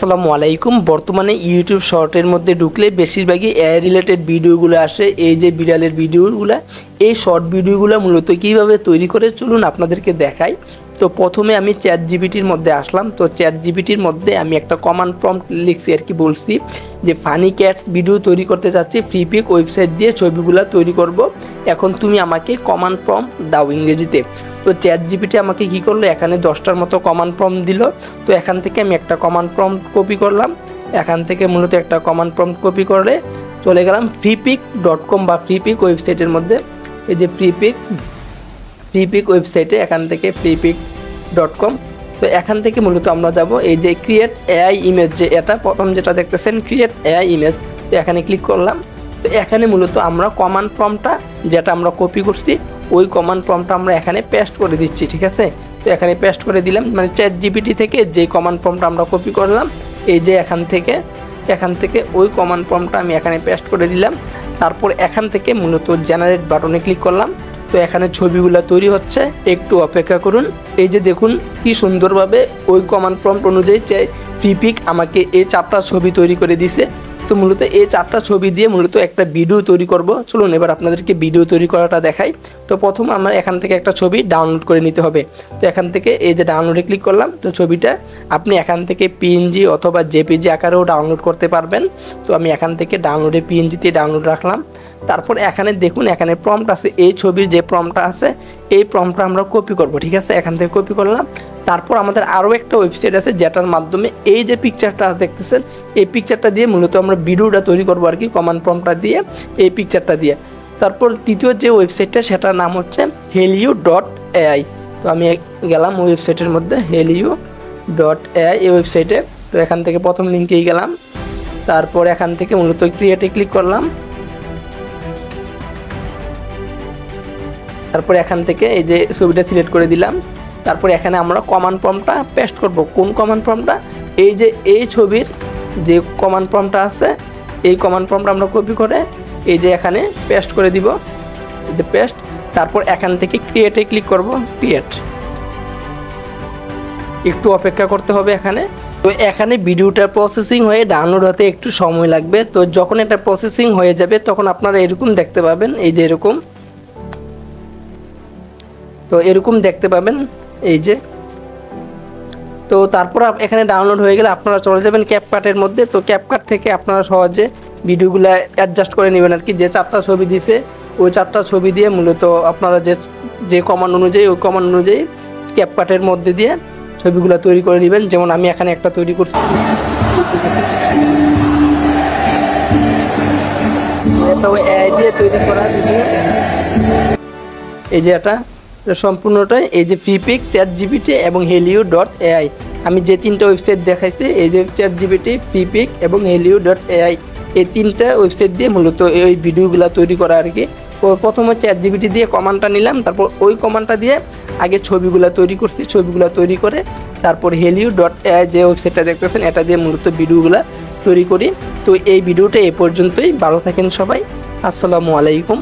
আসসালামু আলাইকুম। বর্তমানে ইউটিউব শর্টের মধ্যে ঢুকলে বেশিরভাগই এআই রিলেটেড ভিডিওগুলো আসে। এই যে বিড়ালের ভিডিওগুলো, এই শর্ট ভিডিওগুলো মূলত কীভাবে তৈরি করে চলুন আপনাদেরকে দেখাই। তো প্রথমে আমি চ্যাট জিপিটির মধ্যে আসলাম। তো চ্যাট জিপিটির মধ্যে আমি একটা কমান্ড প্রম্পট লিখছি আর কি, বলছি যে ফানি ক্যাটস ভিডিও তৈরি করতে চাচ্ছি, ফ্রিপিক ওয়েবসাইট দিয়ে ছবিগুলো তৈরি করব, এখন তুমি আমাকে কমান্ড প্রম্পট দাও ইংরেজিতে। তো চ্যাট জিপিটি আমাকে কী করলো, এখানে 10টার মতো কমান্ড প্রম্পট দিল। তো এখান থেকে আমি একটা কমান্ড প্রম্পট কপি করলাম। এখান থেকে মূলত একটা কমান্ড প্রম্পট কপি করে চলে গেলাম freepik.com বা ফ্রিপিক ওয়েবসাইটের মধ্যে। এই যে ফ্রিপিক ওয়েবসাইটে, এখান থেকে freepik.com। তো এখান থেকে মূলত আমরা যাব এই যে ক্রিয়েট এআই ইমেজ, যে এটা প্রথম যেটা দেখতেছেন ক্রিয়েট এআই ইমেজ। তো এখানে ক্লিক করলাম। তো এখানে মূলত আমরা কমান্ড প্রম্পটটা যেটা আমরা কপি করছি ওই কমান্ড প্রম্পটটা আমরা এখানে পেস্ট করে দিচ্ছি, ঠিক আছে। তো এখানে পেস্ট করে দিলাম, মানে চ্যাট জিপিটি থেকে যে কমান্ড প্রম্পটটা আমরা কপি করলাম, এই যে এখান থেকে ওই কমান্ড প্রম্পটটা আমি এখানে পেস্ট করে দিলাম। তারপর এখান থেকে মূলত জেনারেট বাটনে ক্লিক করলাম। তো এখানে ছবিগুলো তৈরি হচ্ছে, একটু অপেক্ষা করুন। এই যে দেখুন কি সুন্দরভাবে ওই কমান্ড প্রম্পট অনুযায়ী ফ্রিপিক আমাকে এই 4টা ছবি তৈরি করে দিছে। তো মূলত এই 4টা ছবি দিয়ে মূলত একটা ভিডিও তৈরি করব। চলুন এবার আপনাদেরকে ভিডিও তৈরি করাটা দেখাই। তো প্রথম আমরা এখান থেকে একটা ছবি ডাউনলোড করে নিতে হবে। তো এখান থেকে এই যে ডাউনলোডে ক্লিক করলাম। তো ছবিটা আপনি এখান থেকে পিএনজি অথবা জেপিজি আকারেও ডাউনলোড করতে পারবেন। তো আমি এখান থেকে ডাউনলোডে পিএনজিতে ডাউনলোড রাখলাম। তারপর এখানে দেখুন এখানে প্রম্পট আছে, এই ছবির যে প্রম্পটটা আছে এই প্রম্পটটা আমরা কপি করব, ঠিক আছে। এখান থেকে কপি করলাম। তারপর আমাদের আরও একটা ওয়েবসাইট আছে যেটার মাধ্যমে এই যে পিকচারটা দেখতেছেন এই পিকচারটা দিয়ে মূলত আমরা ভিডিওটা তৈরি করবো আর কি, কমান্ড প্রম্পটটা দিয়ে এই পিকচারটা দিয়ে। তারপর তৃতীয় যে ওয়েবসাইটটা সেটার নাম হচ্ছে helio.ai। তো আমি গেলাম ওয়েবসাইটের মধ্যে helio.ai এই ওয়েবসাইটে। তো এখান থেকে প্রথম লিঙ্কেই গেলাম। তারপর এখান থেকে মূলত ক্রিয়েটে ক্লিক করলাম। তারপর এখান থেকে এই যে ছবিটা সিলেক্ট করে দিলাম। তারপর এখানে আমরা কমান্ড প্রম্পটটা পেস্ট করব। কোন কমান্ড প্রম্পটটা? এই যে এই ছবির যে কমান্ড প্রম্পটটা আছে এই কমান্ড প্রম্পটটা আমরা কপি করে এই যে এখানে পেস্ট করে দিব, এই যে পেস্ট। তারপর এখান থেকে ক্রিয়েটে ক্লিক করব, ক্রিয়েট। একটু অপেক্ষা করতে হবে এখানে। তো এখানে ভিডিওটা প্রসেসিং হয়ে ডাউনলোড হতে একটু সময় লাগবে। তো যখন এটা প্রসেসিং হয়ে যাবে তখন আপনারা এরকম দেখতে পাবেন, এই যে এরকম। তো এরকম দেখতে পাবেন এই যে। তো তারপর এখানে ডাউনলোড হয়ে গেলে আপনারা চলে যাবেন ক্যাপকাটের মধ্যে। তো ক্যাপকাট থেকে আপনারা সহজে ভিডিওগুলো অ্যাডজাস্ট করে নেবেন আর কি। যে 4টা ছবি দিছে ওই 4টা ছবি দিয়ে মূলত আপনারা যে কমান্ড অনুযায়ী ওই কমান্ড অনুযায়ী ক্যাপকাটের মধ্যে দিয়ে ছবিগুলো তৈরি করে নেবেন। যেমন আমি এখানে একটা তৈরি করছি, এটাও এআই দিয়ে তৈরি করা ভিডিও। এই যে এটা সম্পূর্ণটাই এই যে ফ্রিপিক, চ্যাট জিপিটি এবং helio.ai। আমি যে 3টা ওয়েবসাইট দেখাইছি, এই যে চ্যাট জিপিটি, ফ্রিপিক এবং helio.ai, এই 3টা ওয়েবসাইট দিয়ে মূলত এই ভিডিওগুলো তৈরি করা আর কি। প্রথমে চ্যাট জিপিটি দিয়ে কমান্ডটা নিলাম, তারপর ওই কমান্ডটা দিয়ে আগে ছবিগুলো তৈরি করছি, ছবিগুলো তৈরি করে তারপর helio.ai যে ওয়েবসাইটটা দেখতেছেন এটা দিয়ে মূলত ভিডিওগুলো তৈরি করি। তো এই ভিডিওটা এ পর্যন্তই। ভালো থাকেন সবাই। আসসালামু আলাইকুম।